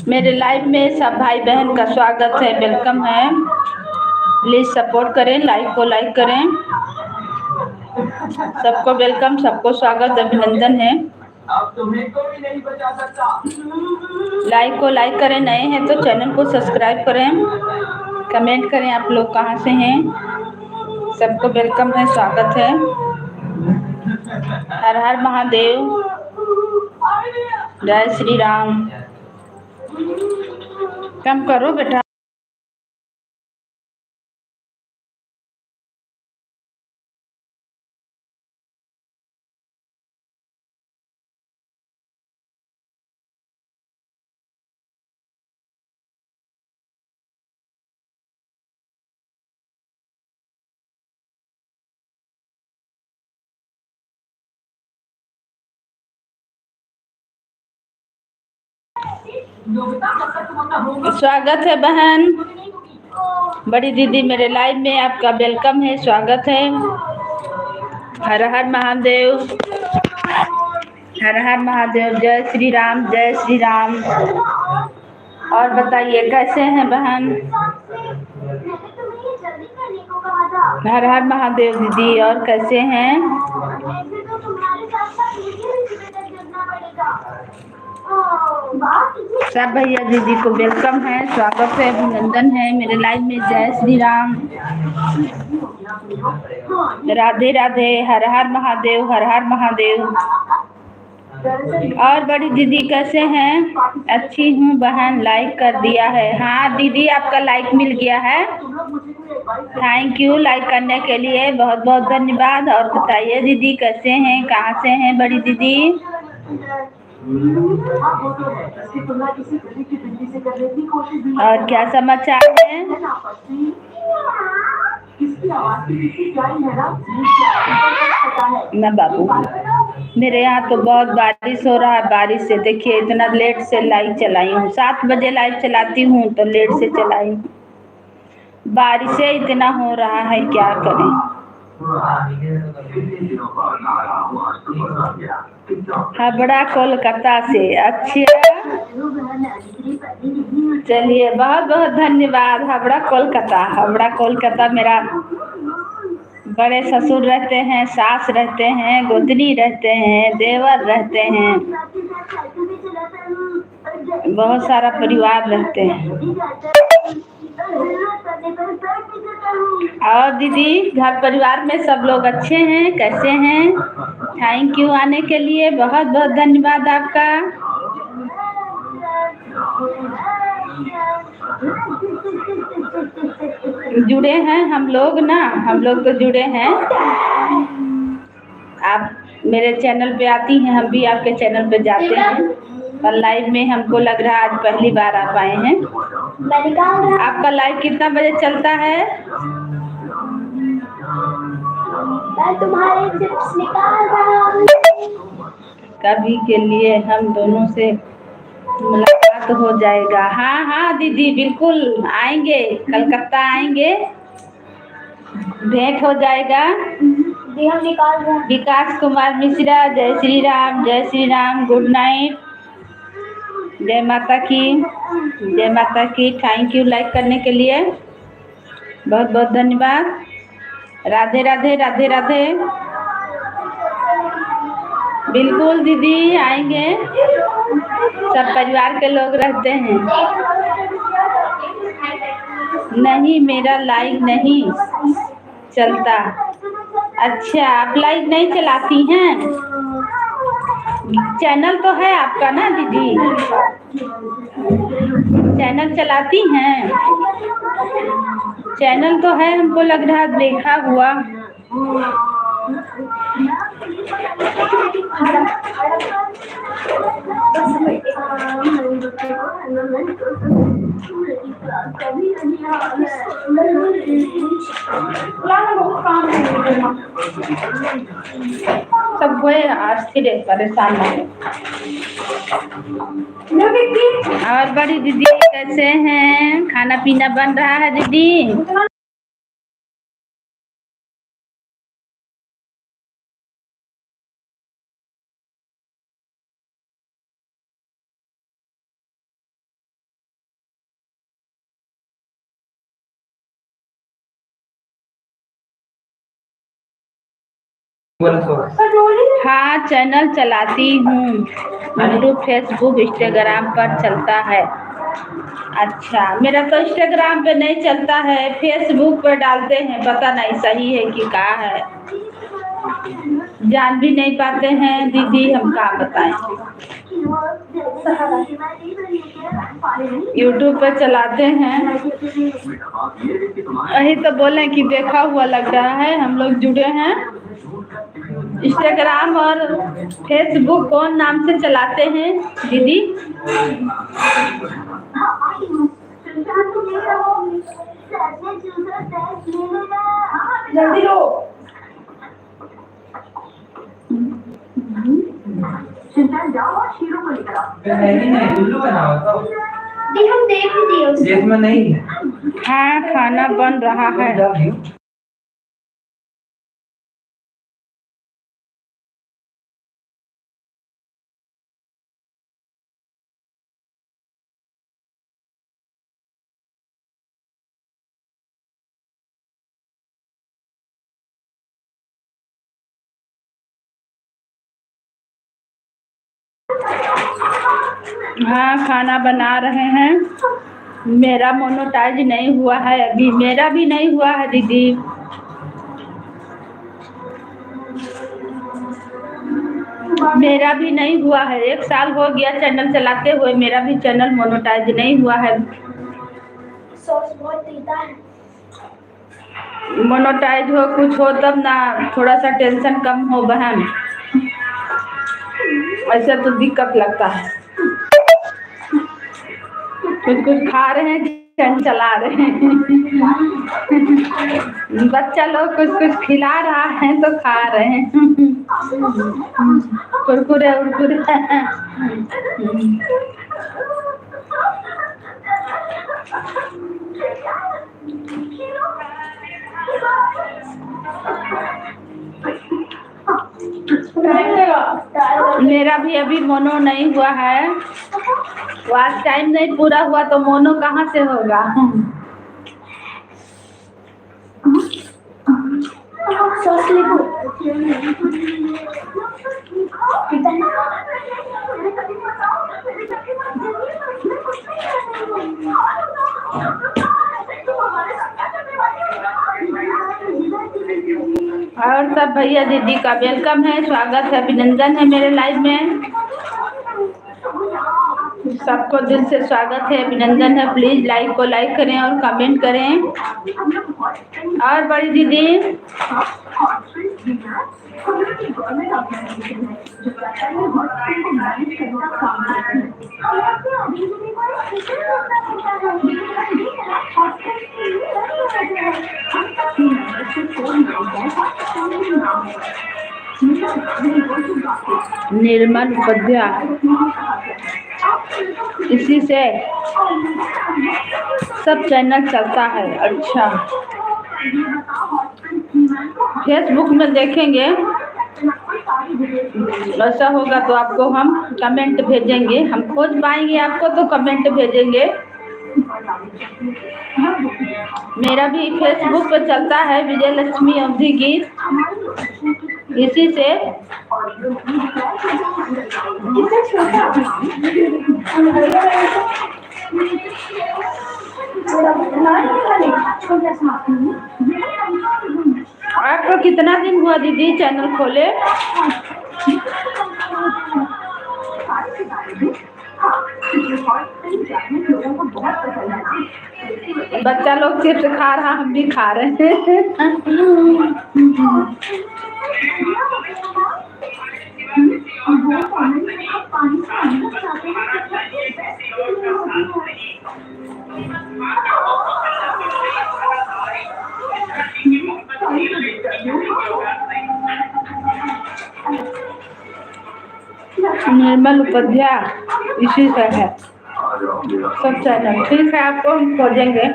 मेरे लाइव में सब भाई बहन का स्वागत है, वेलकम है। प्लीज सपोर्ट करें, लाइक को लाइक करें। सबको वेलकम, सबको स्वागत, अभिनंदन है। लाइक को लाइक करें, नए हैं तो चैनल को सब्सक्राइब करें। कमेंट करें आप लोग कहाँ से हैं। सबको वेलकम है, स्वागत है। हर हर महादेव, जय श्री राम। कम करो बेटा। स्वागत है बहन, बड़ी दीदी, मेरे लाइव में आपका वेलकम है, स्वागत है। हर हर महादेव, हर हर महादेव, जय श्री राम, जय श्री राम। और बताइए कैसे हैं बहन। हर हर महादेव दीदी, और कैसे हैं। सब भैया दीदी को वेलकम है, स्वागत है, अभिनंदन है मेरे लाइव में। जय श्री राम, राधे राधे, हर हर महादेव, हर हर महादेव। और बड़ी दीदी कैसे हैं। अच्छी हूँ बहन, लाइक कर दिया है। हाँ दीदी, आपका लाइक मिल गया है, थैंक यू लाइक करने के लिए, बहुत बहुत धन्यवाद। और बताइए दीदी कैसे हैं, कहाँ से हैं बड़ी दीदी। और क्या समाचार है। ना बाबू, मेरे यहाँ तो बहुत बारिश हो रहा है। बारिश से देखिए इतना लेट से लाइव चलाई हूँ, 7 बजे लाइव चलाती हूँ तो लेट से चलाई हूँ। बारिश से इतना हो रहा है, क्या करें। हावड़ा कोलकाता से, अच्छा चलिए, बहुत बहुत धन्यवाद। हावड़ा कोलकाता, हावड़ा कोलकाता मेरा बड़े ससुर रहते हैं, सास रहते हैं, गोतनी रहते हैं, देवर रहते हैं, बहुत सारा परिवार रहते हैं। और दीदी घर परिवार में सब लोग अच्छे हैं, कैसे हैं। थैंक यू आने के लिए, बहुत बहुत धन्यवाद आपका। जुड़े हैं हम लोग ना, हम लोग तो जुड़े हैं। आप मेरे चैनल पे आती हैं, हम भी आपके चैनल पे जाते हैं, पर लाइव में हमको लग रहा है आज पहली बार आप आए हैं। आपका लाइव कितना बजे चलता है। मैं तुम्हारे चिप्स निकाल रहा हूँ। कभी के लिए हम दोनों से मुलाकात हो जाएगा। हाँ हाँ दीदी, बिल्कुल आएंगे, कलकत्ता आएंगे, भेंट हो जाएगा। हम निकाल रहे हैं। विकास कुमार मिश्रा, जय श्री राम, जय श्री राम, गुड नाइट, जय माता की, जय माता की। थैंक यू लाइक करने के लिए, बहुत बहुत धन्यवाद। राधे राधे, राधे राधे। बिल्कुल दीदी आएंगे, सब परिवार के लोग रहते हैं। नहीं, मेरा लाइव नहीं चलता। अच्छा, आप लाइव नहीं चलाती हैं। चैनल तो है आपका ना दीदी, चैनल चलाती हैं। चैनल तो है, हमको लग रहा देखा हुआ। सब हुए आज फिर परेशान है। और बड़ी दीदी कैसे हैं, खाना पीना बन रहा है दीदी। हाँ, चैनल चलाती हूँ। यूट्यूब, फेसबुक, इंस्टाग्राम पर चलता है। अच्छा, मेरा तो इंस्टाग्राम पे नहीं चलता है, फेसबुक पर डालते हैं, पता नहीं सही है कि क्या है, जान भी नहीं पाते हैं दीदी, हम क्या बताएं। यूट्यूब पर चलाते हैं, यही तो बोले कि देखा हुआ लग रहा है, हम लोग जुड़े हैं। इंस्टाग्राम और फेसबुक कौन नाम से चलाते हैं दीदी? जल्दी लो। हम देख दिए में नहीं। हाँ, खाना बन रहा है। हाँ, खाना बना रहे हैं। मेरा मोनेटाइज नहीं हुआ है अभी, मेरा भी नहीं हुआ है दीदी। मेरा भी नहीं हुआ है, 1 साल हो गया चैनल चलाते हुए, मेरा भी चैनल मोनेटाइज नहीं हुआ है। मोनेटाइज हो, कुछ हो तब ना थोड़ा सा टेंशन कम हो बहन, ऐसा तो दिक्कत लगता है। कुछ कुछ खा रहे हैं, चैनल चला रहे हैं। बच्चा लोग कुछ कुछ खिला रहा है तो खा रहे हैं, कुरकुरे उरकुरे। मेरा भी अभी मोनो नहीं हुआ है, वाच टाइम नहीं पूरा हुआ तो मोनो कहाँ से होगा। और सब भैया दीदी का वेलकम है, स्वागत है, अभिनंदन है मेरे लाइव में। सबको दिल से स्वागत है, अभिनंदन है। प्लीज लाइक को लाइक करें और कमेंट करें। और बड़ी दीदी निर्मल उपाध्याय, इसी से सब चैनल चलता है। अच्छा, फेसबुक में देखेंगे, ऐसा होगा तो आपको हम कमेंट भेजेंगे, हम खोज पाएंगे आपको तो कमेंट भेजेंगे। मेरा भी फेसबुक पे चलता है, विजय लक्ष्मी अवधि गीत, इसी से। आपको कितना दिन हुआ दीदी चैनल खोले? बच्चा लोग चिप्स खा रहा, हम भी खा रहे हैं। निर्मल उपाध्याय, इसी से है सब चैनल। ठीक है, आपको हम खोजेंगे।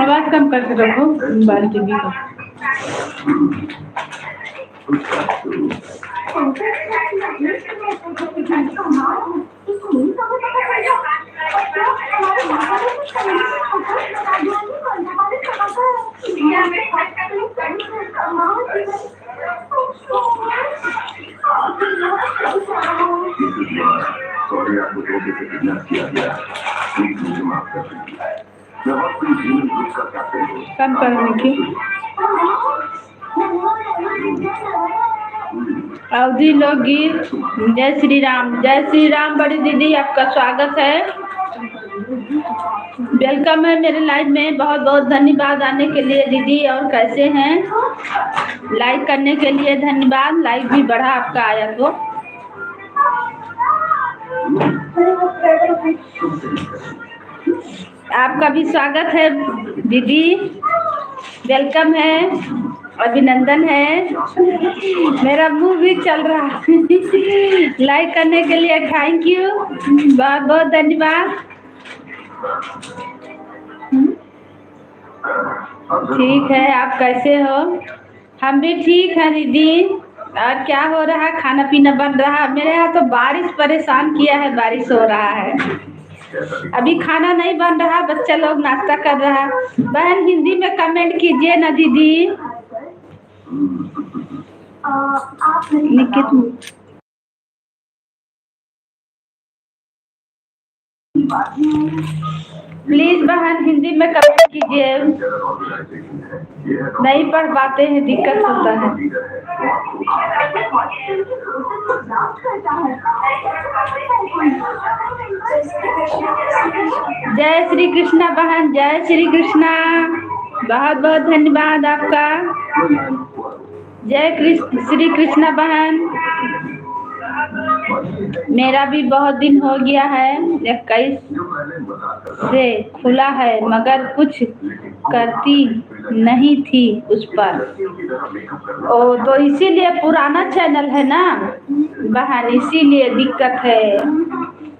आवाज कम करके रखो मोबाइल टीवी का। सॉरी आपको धोखे से किडनैप किया गया, प्लीज मुझे माफ कर दीजिए। मैं बहुत बड़ी जीवन ग्रुप का कैप्टन हूँ। कम करने की अवधि लोकगीत। जय श्री राम बड़ी दीदी, आपका स्वागत है, वेलकम है मेरे लाइव में। बहुत बहुत धन्यवाद आने के लिए दीदी। और कैसे हैं? लाइक करने के लिए धन्यवाद, लाइक भी बढ़ा आपका आया तो। आपका भी स्वागत है दीदी, वेलकम है, अभिनंदन है। मेरा मुंह भी चल रहा है। लाइक करने के लिए थैंक यू, बहुत बहुत धन्यवाद। ठीक है, आप कैसे हो? हम भी ठीक है दीदी। और क्या हो रहा है? खाना पीना बन रहा है मेरे यहाँ तो। बारिश परेशान किया है, बारिश हो रहा है। अभी खाना नहीं बन रहा, बच्चा लोग नाश्ता कर रहा है। बहन हिंदी में कमेंट कीजिए ना दीदी। निकित प्लीज बहन हिंदी में कमेंट कीजिए, नहीं पढ़ पाते हैं, दिक्कत होता है। जय श्री कृष्णा बहन, जय श्री कृष्णा, बहुत बहुत धन्यवाद आपका। जय श्री कृष्णा बहन। मेरा भी बहुत दिन हो गया है, 21 से खुला है, मगर कुछ करती नहीं थी उस पर। ओ तो इसीलिए पुराना चैनल है ना बहन, इसीलिए दिक्कत है।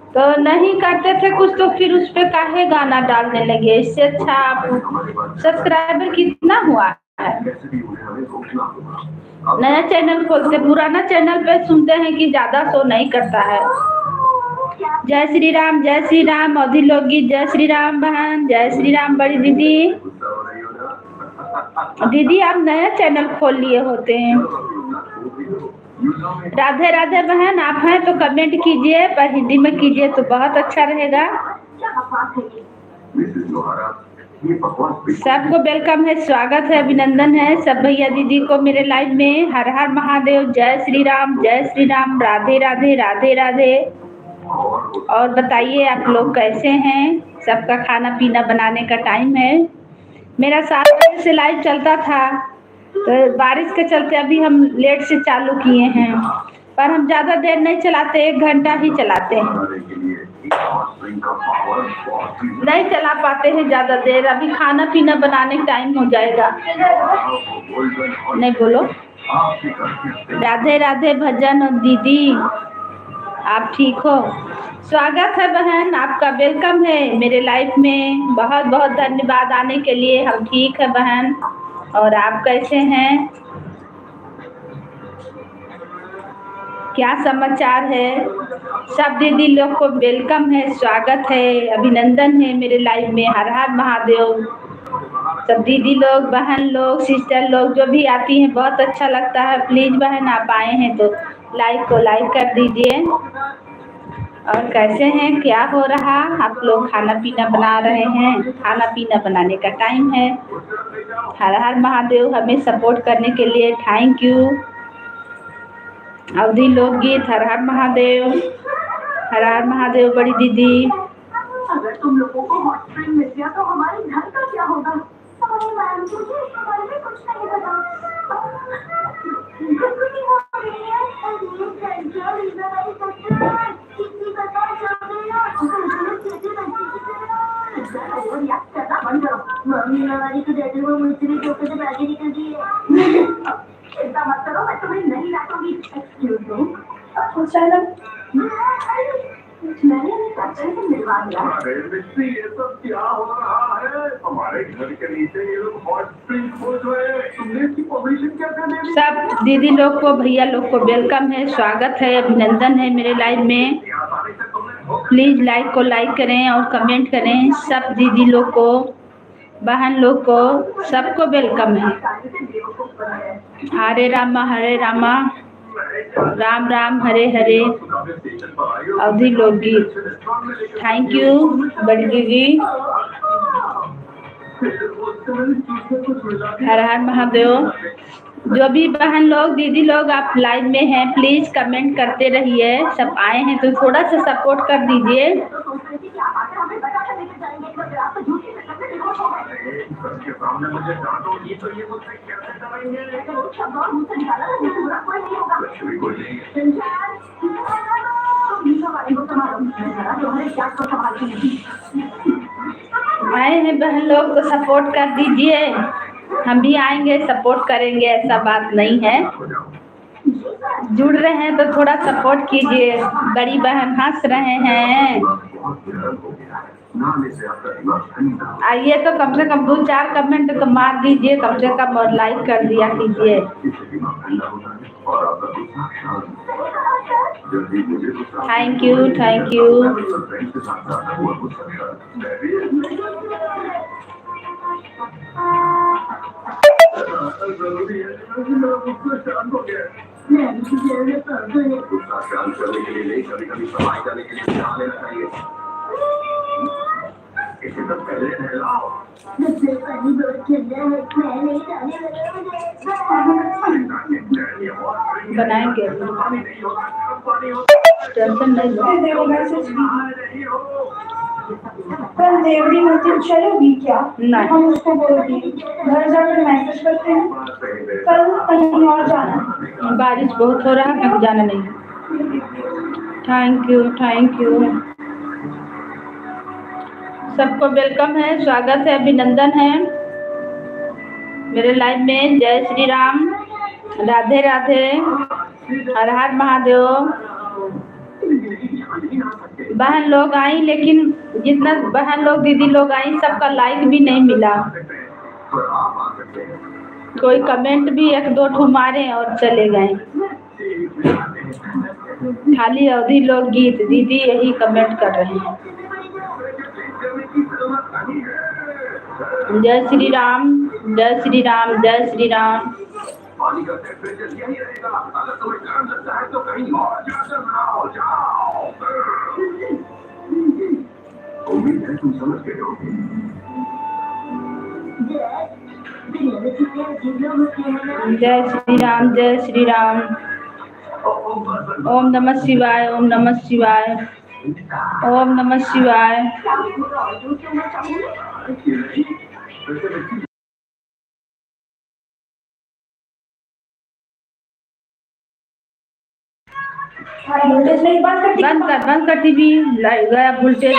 तो नहीं करते थे कुछ, तो फिर उस पे काहे गाना डालने लगे? इससे अच्छा आप सब्सक्राइबर कितना हुआ है? नया चैनल खोलते, पुराना चैनल पे सुनते हैं कि ज्यादा शो नहीं करता है। जय श्री राम अवधि लोकगीत। जय श्री राम बहन, जय श्री राम बड़ी दीदी। दीदी आप नया चैनल खोल लिए होते हैं। राधे राधे बहन, आप हैं तो कमेंट कीजिए, पर हिंदी में कीजिए तो बहुत अच्छा रहेगा। सबको वेलकम है, स्वागत है, अभिनंदन है सब भैया दीदी को मेरे लाइव में। हर हर महादेव, जय श्री राम, राधे राधे राधे राधे। और बताइए आप लोग कैसे हैं? सबका खाना पीना बनाने का टाइम है। मेरा 7 बजे से लाइव चलता था, तो बारिश के चलते अभी हम लेट से चालू किए हैं, पर हम ज़्यादा देर नहीं चलाते, 1 घंटा ही चलाते हैं, नहीं चला पाते हैं ज़्यादा देर। अभी खाना पीना बनाने का टाइम हो जाएगा। नहीं बोलो। राधे राधे भजन और दीदी, आप ठीक हो? स्वागत है बहन आपका, वेलकम है मेरे लाइफ में। बहुत बहुत धन्यवाद आने के लिए। हम ठीक है बहन, और आप कैसे हैं? क्या समाचार है? सब दीदी लोग को वेलकम है, स्वागत है, अभिनंदन है मेरे लाइव में। हर हर महादेव। सब दीदी लोग, बहन लोग, सिस्टर लोग जो भी आती हैं, बहुत अच्छा लगता है। प्लीज बहन आप आए हैं तो लाइक को लाइक कर दीजिए। और कैसे हैं? क्या हो रहा? आप लोग खाना पीना बना रहे हैं? खाना पीना बनाने का टाइम है। हर हर महादेव। हमें सपोर्ट करने के लिए थैंक यू। अवधि लोकगीत। हर हर महादेव, हर हर महादेव बड़ी दीदी। अगर तुम लोगों को हॉट स्प्रिंग मिल गया तो हमारे घर का क्या होगा? हमारे मैम मुझे इसके बारे में कुछ नहीं पता। कुछ हो रही है और ये सेंट्रल इजराइल सेक्टर किसी पता चल गया तो कैसे बच्चे और यार करना बंद करो। मम्मी हमारी तो डैडी वो मुझसे चौके से बैठी निकल गई है। ऐसा मत करो, मैं तुम्हें नहीं लाऊंगी। एक्सक्यूज मी चलो, मैंने अच्छे से मिलवा दिया। ये सब क्या हो रहा है? हमारे घर के नीचे ये लोग हॉट स्प्रिंग खोज रहे हैं। तुमने इसकी परमिशन क्या कर दी? सब दीदी लोग को, भैया लोग को वेलकम है, स्वागत है, अभिनंदन है मेरे लाइव में। प्लीज़ लाइक को लाइक करें और कमेंट करें। सब दीदी लोग को, बहन लोग को, सबको वेलकम है। हरे रामा राम राम हरे हरे। अवधि लोकगीत। थैंक यू बड़ी दीदी। हर हर महादेव। जो भी बहन लोग, दीदी लोग आप लाइव में हैं, प्लीज कमेंट करते रहिए। सब आए हैं तो थोड़ा सा सपोर्ट कर दीजिए। सबके सामने मुझे डांटोगी तो ये मुझसे कैसे करेंगे? लक्ष्मी को नहीं आए हैं बहन लोग तो सपोर्ट कर दीजिए। हम भी आएंगे, सपोर्ट करेंगे, ऐसा बात नहीं है। जुड़ रहे हैं तो थोड़ा सपोर्ट कीजिए। बड़ी बहन हंस रहे हैं। आइए तो कम से कम 2-4 कमेंट तो मार दीजिए कम से कम, और लाइक कर दिया कीजिए। Thank you, thank you. शांत करने के लिए नहीं, कभी कभी सफाई करने के लिए ध्यान लेना चाहिए। इसे तो पहले नहलाओ। बनाएंगे, टेंशन नहीं लो। कल देवरी मंदिर चलोगी क्या? नहीं। हम उसको बोलती घर जाकर मैसेज करते हैं। कल कहीं और जाना। बारिश बहुत हो रहा है, कहीं जाना नहीं। Thank you, thank you. सबको वेलकम है, स्वागत है, अभिनंदन है मेरे लाइव में। जय श्री राम, राधे राधे, हर हर महादेव। बहन लोग आई, लेकिन जितना बहन लोग, दीदी लोग आई, सबका लाइक भी नहीं मिला। कोई कमेंट भी 1-2 ठो मारे और चले गए। खाली अवधि लोग गीत दीदी यही कमेंट कर रहे हैं। जय श्री राम, जय श्री राम, जय श्री राम। पानी का टेम्परेचर यही रहेगा। अगर तुम्हें गर्म लगता है तो कहीं और जाकर नहाओ, जाओ। उम्मीद है तुम समझ गए हो। जय श्री राम, जय श्री राम। ओम नमः शिवाय, ओम नमः शिवाय, ओम नमः शिवाय। बंद कर टीवी, गया voltage.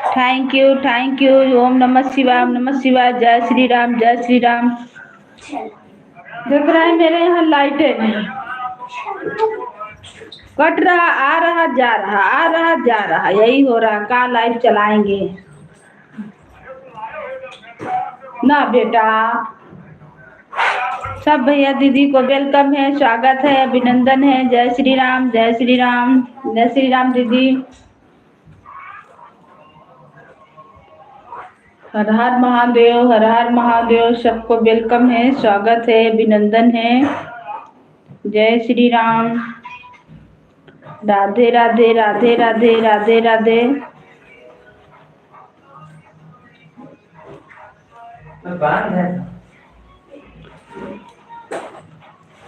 Thank you, thank you. ओम नमः शिवाय, ओम नमः शिवाय। जय श्री राम, जय श्री राम। देख रहे हैं मेरे यहाँ लाइटें नहीं, कट रहा, आ रहा जा रहा, आ रहा जा रहा, यही हो रहा। का लाइव चलाएंगे ना बेटा। सब भैया दीदी को वेलकम है, स्वागत है, अभिनंदन है। जय श्री राम, जय श्री राम, जय श्री राम दीदी। हर हर महादेव, हर हर महादेव। सबको वेलकम है, स्वागत है, अभिनंदन है। जय श्री राम, राधे राधे, राधे राधे, राधे राधे। बंद है,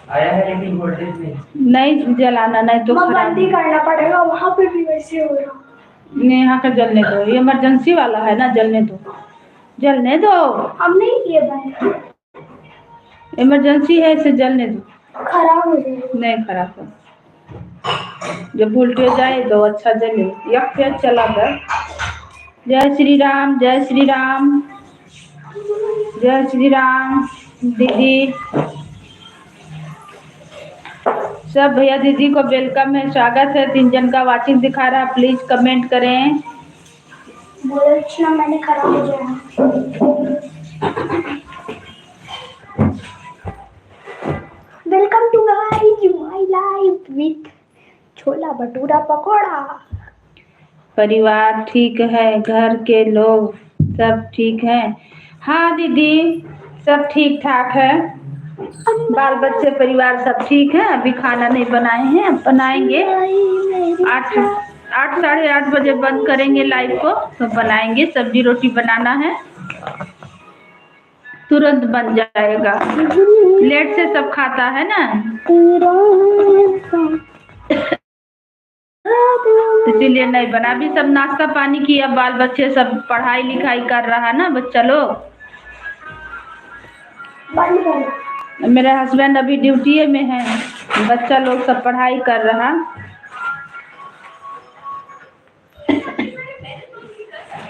आया है लेकिन वोल्टेज नहीं जलाना, नहीं तो बंद ही करना पड़ेगा। वहाँ पे भी वैसे हो रहा। नहीं, यहाँ का जलने दो, ये इमरजेंसी वाला है ना, जलने दो, जलने दो। हम नहीं किए बंद, इमरजेंसी है, इसे जलने दो। खराब हो जाएगा। नहीं खराब हो। जब उल्टे जाए तो अच्छा जले यक फिर चला गया। जय श्री राम, जय श्री राम, जय श्री राम। दीदी सब भैया दीदी को वेलकम है, स्वागत है। 3 जन का वाचिंग दिखा रहा है, प्लीज कमेंट करें। बोलो अच्छा मैंने खराब हो जाए। Welcome to my life with chhola bhatura pakora. परिवार ठीक है, घर के लोग सब ठीक है? हाँ दीदी सब ठीक ठाक है, बाल बच्चे परिवार सब ठीक है। अभी खाना नहीं बनाए हैं, अब बनाएंगे। 8 साढ़े 8 बजे बंद करेंगे लाइव को, तो बनाएंगे। सब्जी रोटी बनाना है, तुरंत बन जाएगा। लेट से सब खाता है ना, इसीलिए नहीं बना। अभी सब नाश्ता पानी किया, बाल बच्चे सब पढ़ाई लिखाई कर रहा है ना बच्चा लोग। मेरे हस्बैंड अभी ड्यूटी में है, बच्चा लोग सब पढ़ाई कर रहा।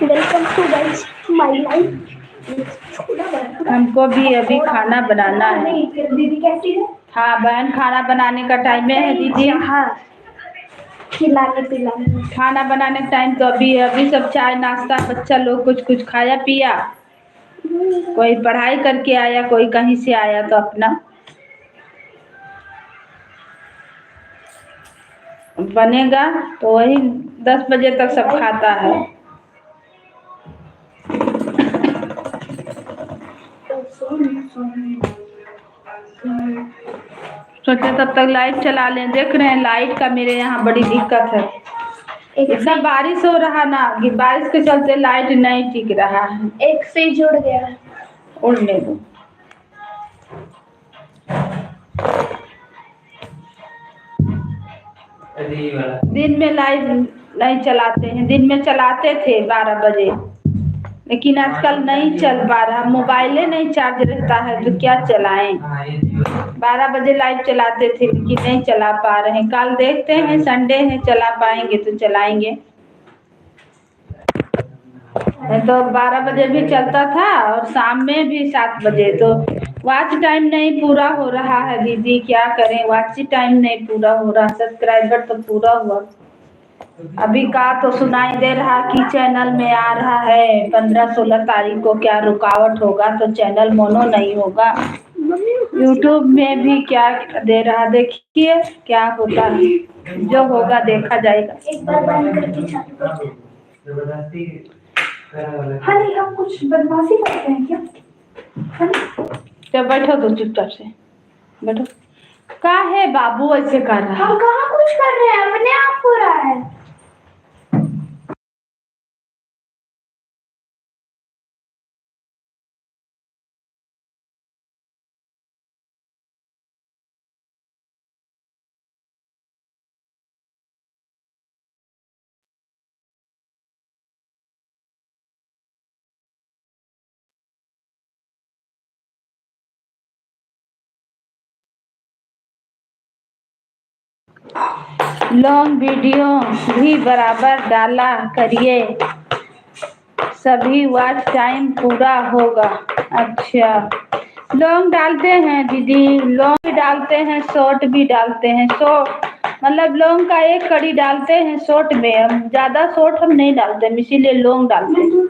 Welcome to my life. हमको भी अभी खाना बनाना है। दीदी कैसी है? हाँ बहन, खाना बनाने का टाइम है दीदी। हाँ खिलाने पिलाने खाना बनाने का टाइम तो अभी है। अभी सब चाय नाश्ता, बच्चा लोग कुछ कुछ खाया पिया, कोई पढ़ाई करके आया, कोई कहीं से आया, तो अपना बनेगा। तो वही 10 बजे तक सब खाता है। सोचे तब तक लाइट चला लें। देख रहे हैं लाइट का मेरे यहाँ बड़ी दिक्कत है। इतना बारिश हो रहा ना कि बारिश के चलते लाइट नहीं टिक रहा है। एक से जुड़ गया है। उड़ने दो। दिन में लाइट नहीं चलाते हैं, दिन में चलाते थे 12 बजे, लेकिन आजकल नहीं चल पा रहा। मोबाइले नहीं चार्ज रहता है तो क्या चलाएं। 12 बजे लाइट चलाते थे लेकिन नहीं चला पा रहे हैं। कल देखते हैं, संडे है, चला पाएंगे तो चलाएंगे। तो 12 बजे भी चलता था और शाम में भी 7 बजे। तो वॉच टाइम नहीं पूरा हो रहा है दीदी, क्या करें, वॉच टाइम नहीं पूरा हो रहा। सब्सक्राइबर तो पूरा हुआ। अभी का तो सुनाई दे रहा कि चैनल में आ रहा है 15-16 तारीख को। क्या रुकावट होगा तो चैनल मोनो नहीं होगा। यूट्यूब में भी क्या दे रहा, देखिए क्या होता है, जो होगा देखा जाएगा। एक बार बंद करके चालू कर दो। हाँ नहीं, हम कुछ बदमाशी करते हैं क्या? तो बैठो तो चुपचाप से बैठो। का है बाबू ऐसे कर रहा? हम कहाँ कुछ कर रहे हैं, अपने आप हो रहा है। लॉन्ग वीडियो भी बराबर डाला करिए, सभी वॉच टाइम पूरा होगा। अच्छा लॉन्ग डालते हैं दीदी, लॉन्ग भी डालते हैं, शॉर्ट भी डालते हैं। शॉर्ट मतलब लॉन्ग का एक कड़ी डालते हैं, शॉर्ट में हम ज़्यादा शॉर्ट हम नहीं डालते हैं, इसीलिए लॉन्ग डालते हैं।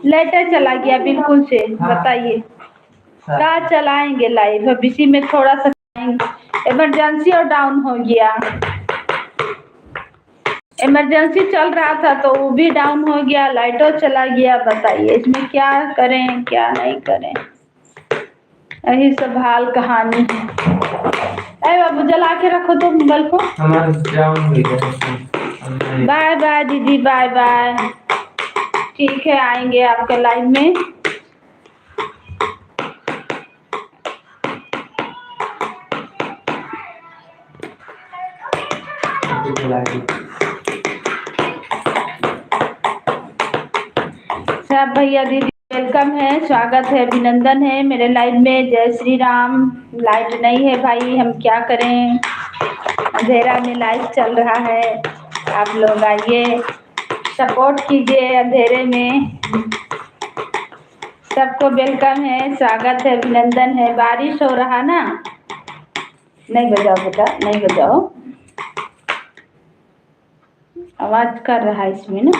लाइटर चला गया बिल्कुल से, बताइए क्या चलाएंगे लाइव। अब इसी में थोड़ा सा इमरजेंसी और डाउन हो गया। इमरजेंसी चल रहा था तो वो भी डाउन हो गया, लाइटर चला गया। बताइए इसमें क्या करें क्या नहीं करें, यही सब हाल कहानी है। अरे बाबू जला के रखो तो मोबाइल को। बाय बाय दीदी, बाय बाय। ठीक है आएंगे आपके लाइव में। सब भैया दीदी वेलकम है, स्वागत है, अभिनंदन है मेरे लाइव में। जय श्री राम। लाइट नहीं है भाई, हम क्या करें। अंधेरा में लाइव चल रहा है, आप लोग आइए सपोर्ट कीजिए। अंधेरे में सबको वेलकम है, स्वागत है, अभिनंदन है। बारिश हो रहा ना, नहीं बजाओ बेटा, नहीं बजाओ, आवाज कर रहा है इसमें ना।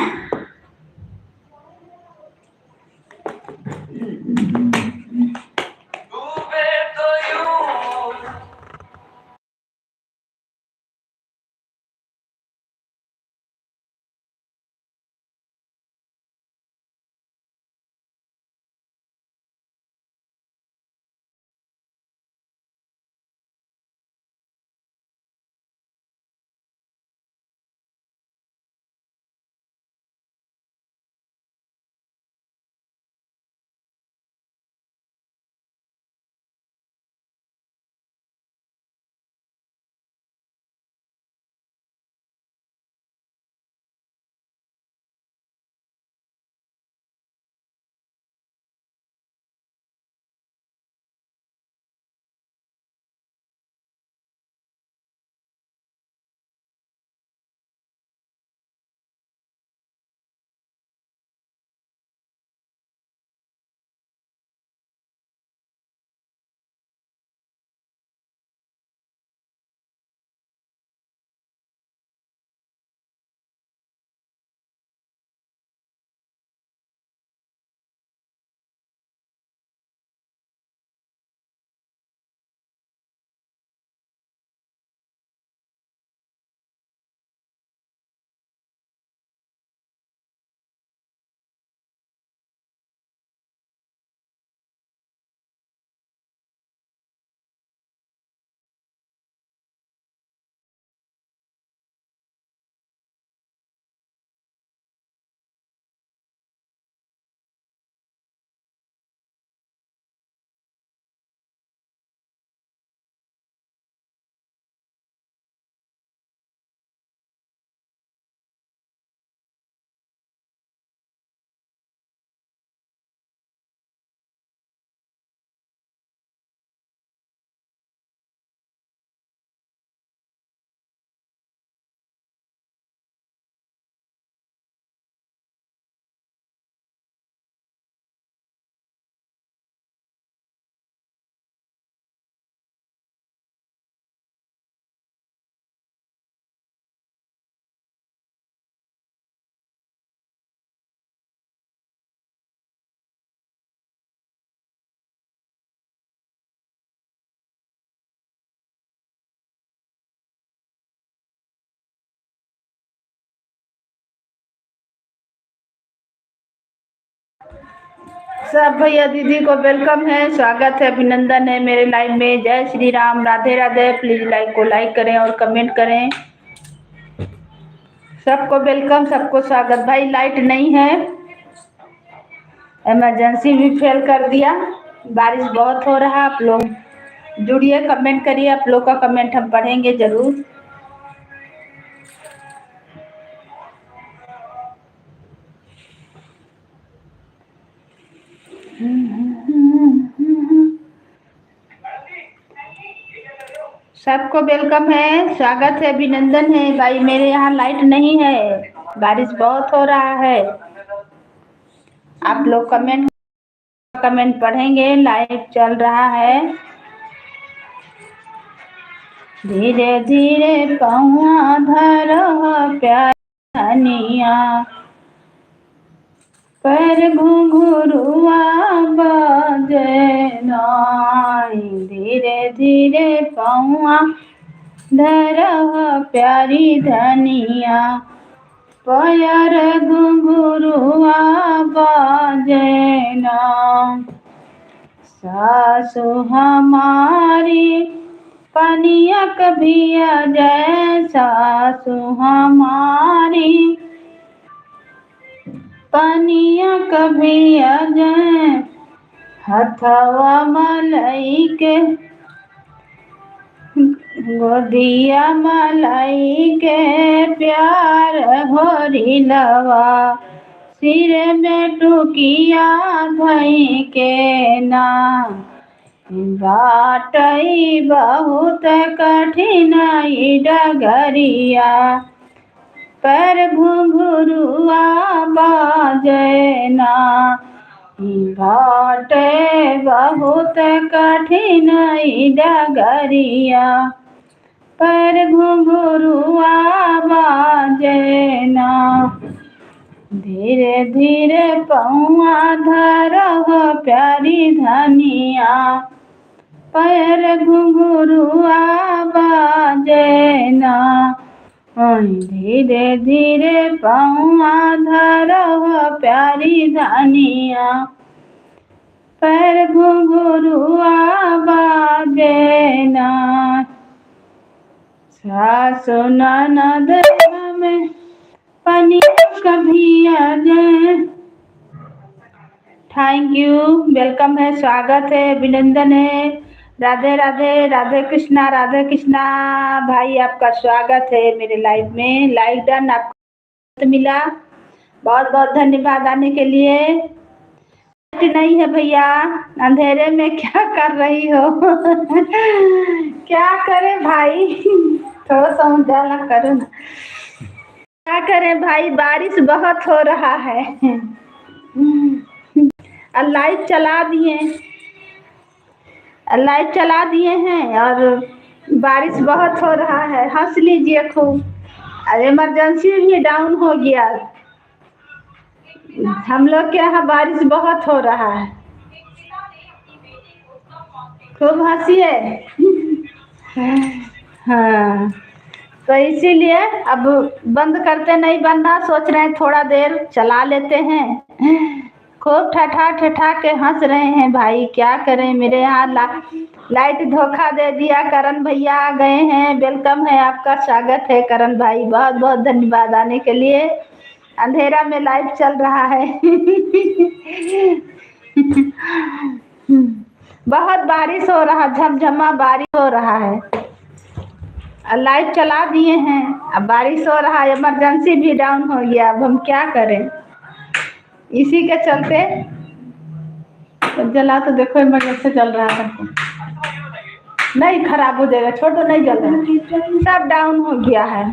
सब भैया दीदी को वेलकम है, स्वागत है, अभिनंदन है मेरे लाइव में। जय श्री राम, राधे राधे। प्लीज लाइक को लाइक करें और कमेंट करें। सबको वेलकम, सबको स्वागत। भाई लाइट नहीं है, इमरजेंसी भी फेल कर दिया, बारिश बहुत हो रहा। आप लोग जुड़िए, कमेंट करिए, आप लोग का कमेंट हम पढ़ेंगे जरूर। सबको वेलकम है, स्वागत है, अभिनंदन है। भाई मेरे यहाँ लाइट नहीं है, बारिश बहुत हो रहा है। आप लोग कमेंट पढ़ेंगे, लाइव चल रहा है। धीरे धीरे पहुआ धर प्यानिया, पर घुंघरुआ बजे नाई। धीरे धीरे पहुआ धर प्यारी धनिया, पैर घुंघरुआ बजे ना। सासु हमारी पनिया कभी आ जाए, सासु हमारी पनिया कभी आ जाए। हथवा मलाई के गोदिया मलाई के प्यार भरी लवा, सिर में टुकिया धई के ना। बाटई बहुत कठिनाई डगरिया पर घुंघरुआ बाजना बाटे बहुत कठिनाई डगरिया पर घुंघरुआ बाजना धीरे धीरे पौआ धरह प्यारी धनिया पैर घुंघरुआ बाजना धीरे धीरे पौआ धरह प्यारी धनिया पैर घुंघरुआ बाजना सासु ननद में पानी कभी आ जाए। थैंक यू, वेलकम है, स्वागत है, अभिनंदन है। राधे राधे, राधे कृष्णा भाई, आपका स्वागत है मेरे लाइव में। लाइक डन आपको मिला, बहुत बहुत धन्यवाद आने के लिए। नहीं है भैया, अंधेरे में क्या कर रही हो? क्या करे भाई, थोड़ा सा उजाला करो ना। क्या करें भाई, बारिश बहुत हो रहा है और लाइट चला दिए हैं और बारिश बहुत हो रहा है। हंस लीजिए खूब। और इमरजेंसी भी डाउन हो गया। हम लोग के यहाँ बारिश बहुत हो रहा है, खूब हंसिए। हाँ, तो इसीलिए अब बंद करते नहीं बनना, सोच रहे हैं थोड़ा देर चला लेते हैं। खूब ठठा के हंस रहे हैं भाई, क्या करें। मेरे यहाँ लाइट धोखा दे दिया। करण भैया आ गए हैं, वेलकम है, आपका स्वागत है करण भाई, बहुत बहुत धन्यवाद आने के लिए। अंधेरा में लाइट चल रहा है। बहुत बारिश हो रहा, झमझमा बारिश हो रहा है। लाइट चला दिए हैं, अब बारिश हो रहा है, इमरजेंसी भी डाउन हो गया। अब हम क्या करें, इसी के चलते। तो जला तो देखो, इमरजेंसी चल रहा है, नहीं खराब हो जाएगा, छोटो नहीं जल रहा, सब डाउन हो गया है।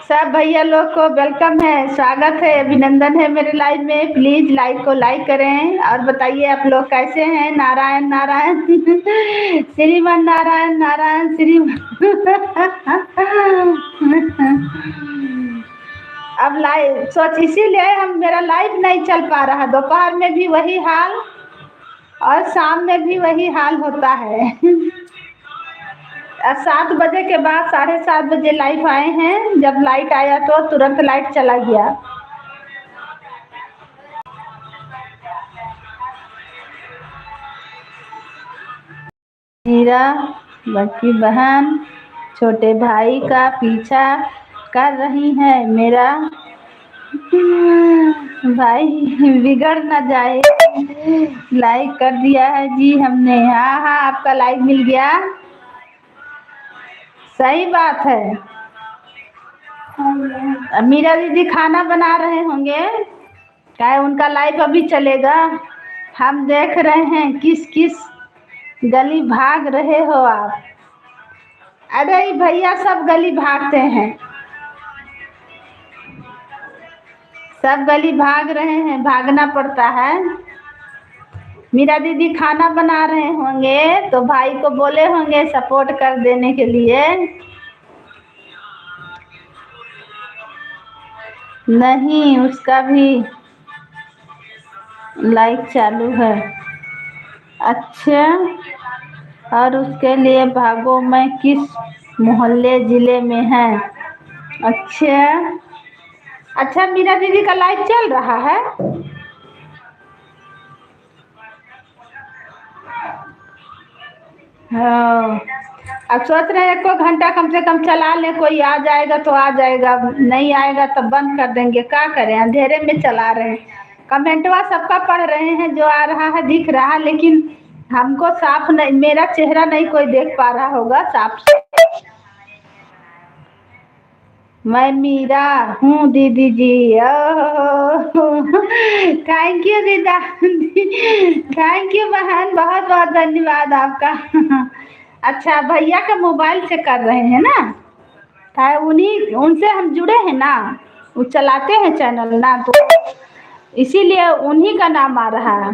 सब भैया लोग को वेलकम है, स्वागत है, अभिनंदन है मेरे लाइव में। प्लीज लाइव को लाइक करें और बताइए आप लोग कैसे हैं। नारायण नारायण श्रीमान नारायण नारायण श्रीमान। अब लाइव सोच, इसीलिए हम मेरा लाइव नहीं चल पा रहा। दोपहर में भी वही हाल और शाम में भी वही हाल होता है। 7 बजे के बाद 7:30 बजे लाइव आए हैं। जब लाइट आया तो तुरंत लाइट चला गया। हीरा बड़ी बहन छोटे भाई का पीछा कर रही है। मेरा भाई बिगड़ ना जाए। लाइक कर दिया है जी हमने। हाँ हाँ, आपका लाइक मिल गया, सही बात है। मीरा दीदी खाना बना रहे होंगे, क्या उनका लाइव अभी चलेगा? हम देख रहे हैं किस किस गली भाग रहे हो आप। अरे भैया सब गली भागते हैं, सब गली भाग रहे हैं, भागना पड़ता है। मीरा दीदी खाना बना रहे होंगे तो भाई को बोले होंगे सपोर्ट कर देने के लिए। नहीं, उसका भी लाइक चालू है। अच्छा, और उसके लिए भागो, मैं किस मोहल्ले जिले में है? अच्छा मीरा दीदी का लाइव चल रहा है। हाँ, अब सोच रहे हैं 1 घंटा कम से कम चला ले, कोई आ जाएगा तो आ जाएगा, नहीं आएगा तो बंद कर देंगे। क्या करें, अंधेरे में चला रहे हैं। कमेंटवा सबका पढ़ रहे हैं, जो आ रहा है दिख रहा, लेकिन हमको साफ नहीं, मेरा चेहरा नहीं कोई देख पा रहा होगा साफ से। मैं मीरा हूँ दीदी जी। ओह थैंक यू दीदा, थैंक यू बहन, बहुत बहुत धन्यवाद आपका। अच्छा भैया का मोबाइल से कर रहे हैं ना, है उन्हीं उनसे हम जुड़े हैं ना, वो चलाते हैं चैनल ना, तो इसीलिए उन्हीं का नाम आ रहा है।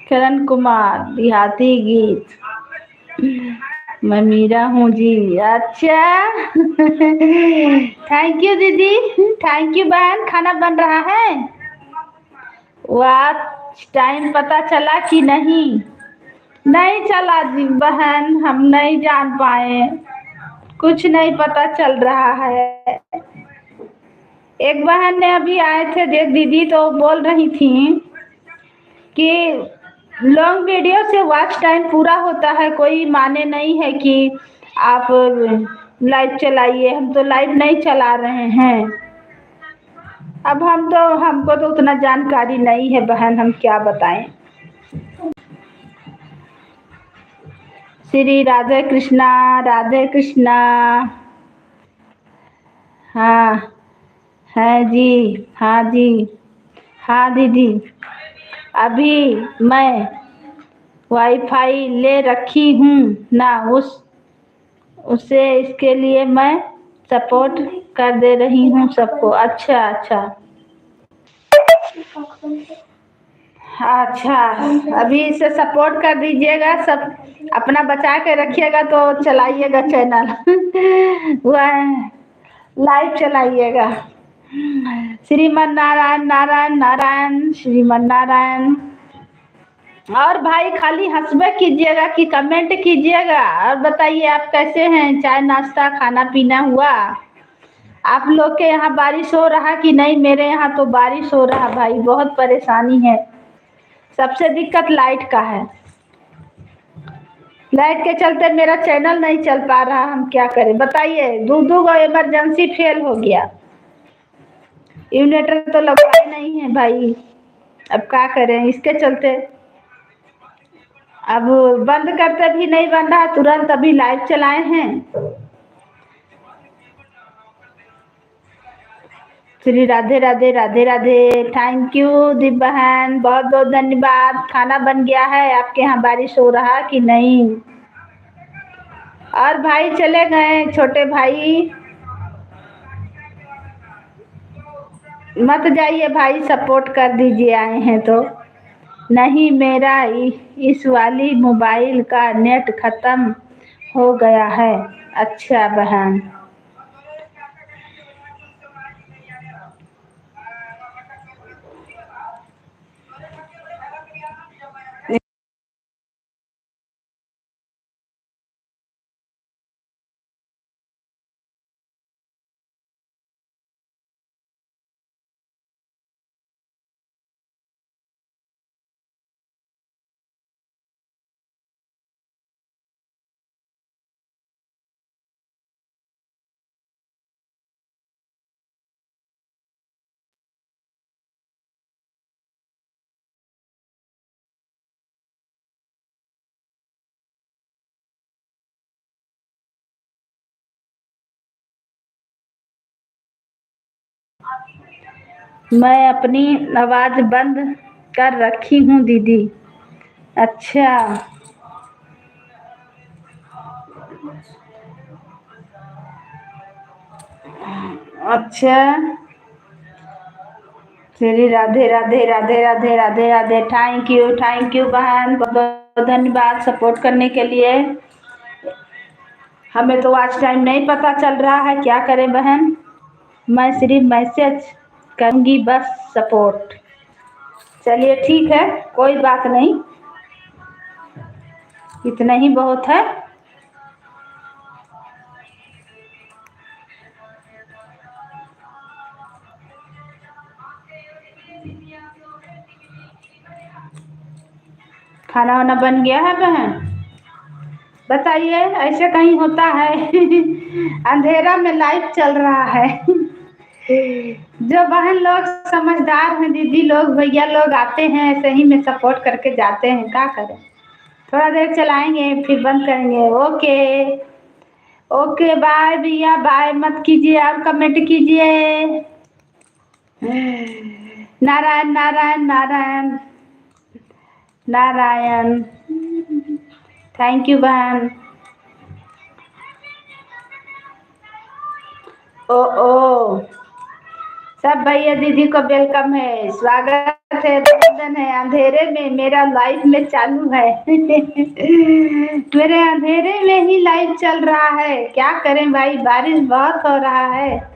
किरण कुमार देहाती गीत, मैं मीरा हूँ जी। अच्छा थैंक यू दीदी, थैंक यू बहन। खाना बन रहा है, वाच टाइम पता चला कि नहीं? नहीं चला जी बहन, हम नहीं जान पाए, कुछ नहीं पता चल रहा है। एक बहन ने अभी आए थे देख दीदी, तो बोल रही थी कि लॉन्ग वीडियो से वॉच टाइम पूरा होता है, कोई माने नहीं है कि आप लाइव चलाइए। हम तो लाइव नहीं चला रहे हैं। अब हमको तो उतना जानकारी नहीं है बहन, हम क्या बताएं। श्री राधे कृष्णा, राधे कृष्णा। हाँ है जी, हाँ जी, हाँ दीदी। अभी मैं वाईफाई ले रखी हूँ ना, उससे इसके लिए मैं सपोर्ट कर दे रही हूँ सबको। अच्छा अच्छा अच्छा, अभी इसे सपोर्ट कर दीजिएगा, सब अपना बचा के रखिएगा, तो चलाइएगा चैनल वह लाइव चलाइएगा। श्रीमन नारायण नारायण नारायण, श्रीमन नारायण। और भाई खाली हंसबे कीजिएगा कि कमेंट कीजिएगा, और बताइए आप कैसे हैं, चाय नाश्ता खाना पीना हुआ? आप लोग के यहाँ बारिश हो रहा कि नहीं? मेरे यहाँ तो बारिश हो रहा भाई, बहुत परेशानी है। सबसे दिक्कत लाइट का है, लाइट के चलते मेरा चैनल नहीं चल पा रहा, हम क्या करें बताइए। दो गो इमरजेंसी फेल हो गया, इन्वर्टर तो लगवाए नहीं है भाई, अब क्या करें इसके चलते। अब बंद करते भी नहीं बन रहा, तुरंत अभी लाइव चलाए हैं। श्री राधे राधे राधे राधे। थैंक यू दीप बहन, बहुत बहुत धन्यवाद। खाना बन गया है, आपके यहाँ बारिश हो रहा कि नहीं? और भाई चले गए छोटे भाई, मत जाइए भाई, सपोर्ट कर दीजिए आए हैं तो। नहीं मेरा इस वाली मोबाइल का नेट खत्म हो गया है। अच्छा बहन, मैं अपनी आवाज़ बंद कर रखी हूँ दीदी। अच्छा अच्छा, श्री राधे राधे राधे राधे राधे राधे। थैंक यू बहन, बहुत बहुत धन्यवाद सपोर्ट करने के लिए। हमें तो आज टाइम नहीं पता चल रहा है, क्या करें बहन। मैं सिर्फ मैसेज करूँगी बस, सपोर्ट। चलिए ठीक है, कोई बात नहीं, इतना ही बहुत है। खाना वाना बन गया है बहन? बताइए, ऐसे कहीं होता है अंधेरा में लाइव चल रहा है जो बहन लोग समझदार हैं, दीदी लोग भैया लोग आते हैं ऐसे ही में सपोर्ट करके जाते हैं, क्या करें। थोड़ा देर चलाएंगे फिर बंद करेंगे। ओके ओके बाय भैया, बाय मत कीजिए, आप कमेंट कीजिए। नारायण नारायण नारायण नारायण। थैंक यू बहन। ओ ओ, सब भैया दीदी को वेलकम है, स्वागत है, अभिनंदन है। अंधेरे में मेरा लाइव में चालू है। मेरे अंधेरे में ही लाइव चल रहा है, क्या करें भाई, बारिश बहुत हो रहा है।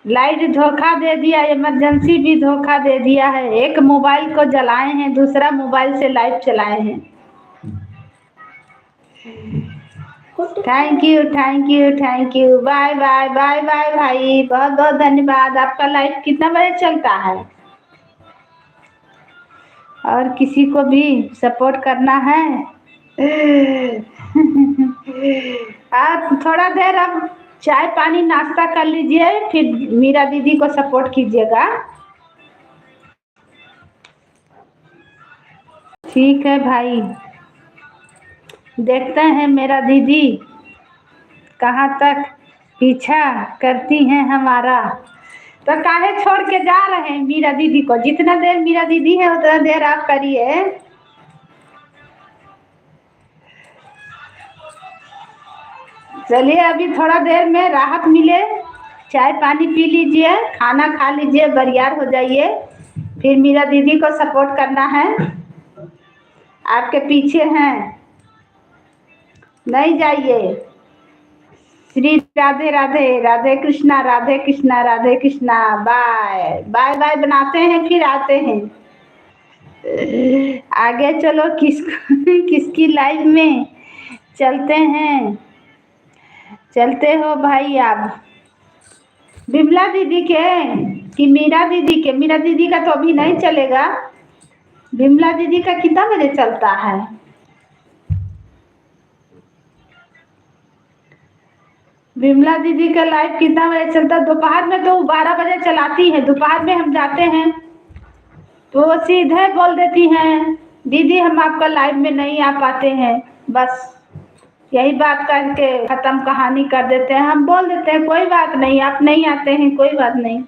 लाइट धोखा दे दिया, इमरजेंसी भी धोखा दे दिया है। एक मोबाइल को जलाए हैं, दूसरा मोबाइल से लाइव चलाए हैं। Thank you thank you thank you, bye bye bye bye भाई, बहुत बहुत धन्यवाद। आपका लाइव कितना बजे चलता है? और किसी को भी सपोर्ट करना है? आप थोड़ा देर अब चाय पानी नाश्ता कर लीजिए, फिर मीरा दीदी को सपोर्ट कीजिएगा। ठीक है भाई, देखते हैं मेरा दीदी कहाँ तक पीछा करती हैं हमारा। तो काहे छोड़ के जा रहे हैं मीरा दीदी को? जितना देर मीरा दीदी है उतना देर आप करिए। चलिए अभी थोड़ा देर में राहत मिले, चाय पानी पी लीजिए, खाना खा लीजिए, बरियार हो जाइए, फिर मीरा दीदी को सपोर्ट करना है। आपके पीछे हैं, नहीं जाइए। Shri Radhe Radhe, Radhe Krishna Radhe Krishna Radhe Krishna. Bye bye bye बनाते हैं, फिर आते हैं आगे। चलो किसकी लाइफ में चलते हैं? चलते हो भाई आप बिमला दीदी के कि मीरा दीदी के? मीरा दीदी का तो अभी नहीं चलेगा, बिमला दीदी का कितना बजे चलता है? बिमला दीदी का लाइव कितना बजे चलता है? दोपहर में तो 12 बजे चलाती है। दोपहर में हम जाते हैं तो वो सीधे बोल देती हैं, दीदी हम आपका लाइव में नहीं आ पाते हैं। बस यही बात करके ख़त्म कहानी कर देते हैं। हम बोल देते हैं कोई बात नहीं, आप नहीं आते हैं, कोई बात नहीं।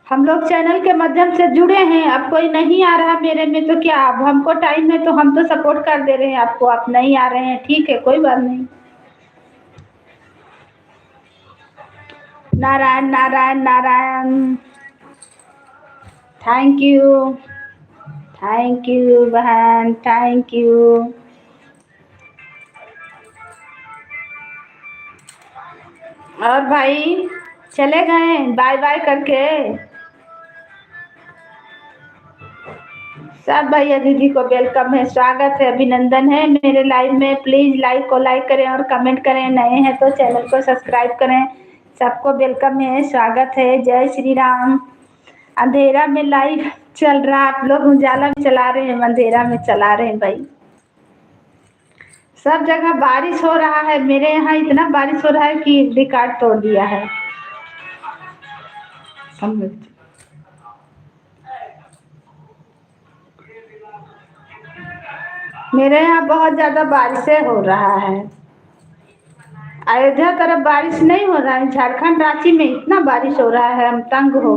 हम लोग चैनल के माध्यम से जुड़े हैं, अब कोई नहीं आ रहा मेरे में तो क्या, अब हमको टाइम है तो हम तो सपोर्ट कर दे रहे हैं आपको। आप नहीं आ रहे हैं, ठीक है, कोई बात नहीं। नारायण नारायण नारायण। थैंक यू बहन, थैंक यू। और भाई चले गए बाय बाय करके? सब भैया दीदी को वेलकम है, स्वागत है, अभिनंदन है मेरे लाइव में। प्लीज लाइव को लाइक करें और कमेंट करें, नए हैं तो चैनल को सब्सक्राइब करें। सबको वेलकम है, स्वागत है। जय श्री राम। अंधेरा में लाइव चल रहा, आप लोग उजाला में चला रहे हैं, अंधेरा में चला रहे हैं भाई। सब जगह बारिश हो रहा है, मेरे यहाँ इतना बारिश हो रहा है कि रिकॉर्ड तोड़ दिया है। मेरे यहाँ बहुत ज्यादा बारिशें हो रहा है। अयोध्या तरफ बारिश नहीं हो रहा है, झारखंड रांची में इतना बारिश हो रहा है, हम तंग हो